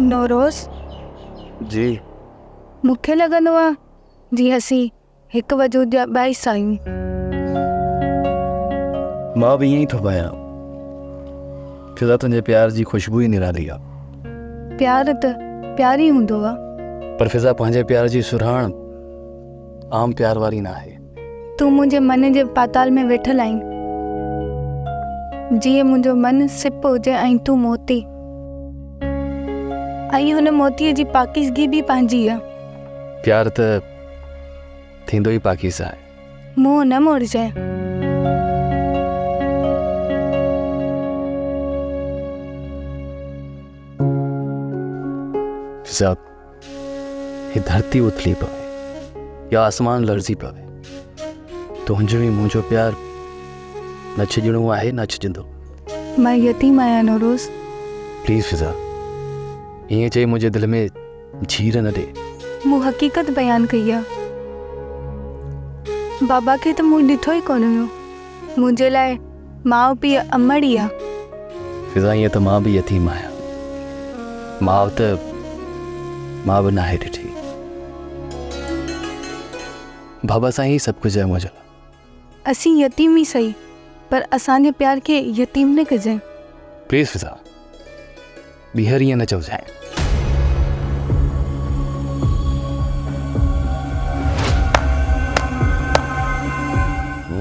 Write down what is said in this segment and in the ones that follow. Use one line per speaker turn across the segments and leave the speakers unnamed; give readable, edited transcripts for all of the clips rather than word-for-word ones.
नौरोज़
जी
मूंखे लॻंदो आहे जीअं असीं हिकु वजूद जा ॿई सायूं।
मां भी ईअं ई थो पायां। फिज़ा तुंहिंजे प्यार जी खुशबू ही निराली आहे।
प्यार त प्यार ई हूंदो आहे,
पर फिज़ा पंहिंजे प्यार जी सुराण आम प्यार वारी ना आहे।
तूं मुंहिंजे मन जे पाताल में वेठल आहीं, जीअं मुंहिंजो मन सिप हुजे ऐं तूं मोती, ऐं हुन मोतीअ जी पाकीज़गी बि पंहिंजी आहे।
प्यार त थींदो ई पाकीज़ा आहे।
मुंहुं न मोड़जांइ।
फिज़ा ही धरती उथली पवे या आसमान लर्ज़ी पवे, तुंहिंजो ई मुंहिंजो प्यार न छॾणो आहे न छॾंदो।
मां यतीम आहियां नौरोज़।
प्लीज़ फिज़ा ईअं चई मुंहिंजे दिलि में झीर न ॾे।
मूं हक़ीक़त बयानु कई आहे। बाबा खे त मूं ॾिठो ई कोन हुयो। मुंहिंजे लाइ माउ पीउ अमड़ ई आहे।
फिज़ा ईअं त मां भी यतीम आहियां। माउ त मां भी नाहे ॾिठी। बाबा सां ही सभु कुझु आहे मुंहिंजो।
असीं यतीम ई सही, पर असांजे प्यार खे यतीम न कजांइ।
प्लीज़ फिज़ा ॿीहर ईअं न चवजांइ।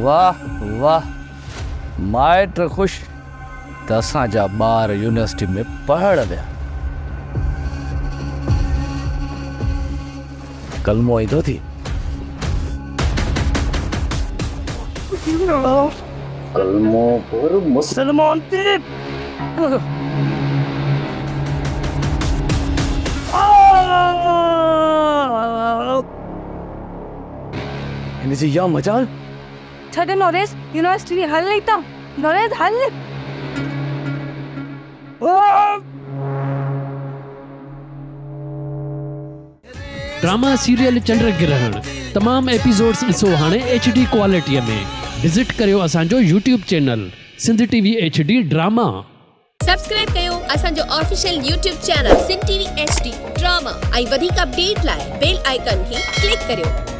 वाह वाह, माइट ख़ुशि त असांजा ॿार यूनिवर्सिटी में पढ़ण विया। कलमो ईंदो थी। कलमो पर मुसलमान थी। हिनजी या मजाल।
छॾ नौरेज़, यूनिवर्सिटी हल नहीं था। नौरेज़ हल।
ड्रामा सीरियल चंद्र ग्रहण तमाम एपिसोड्स ॾिसो हाणे HD क्वालिटीअ में। विज़िट करियो असांजो YouTube channel Sindh TV HD drama.
Subscribe कयो असांजो official YouTube channel Sindh TV HD drama ऐं वधीक अपडेट लाइ बेल आइकन खे क्लिक करियो।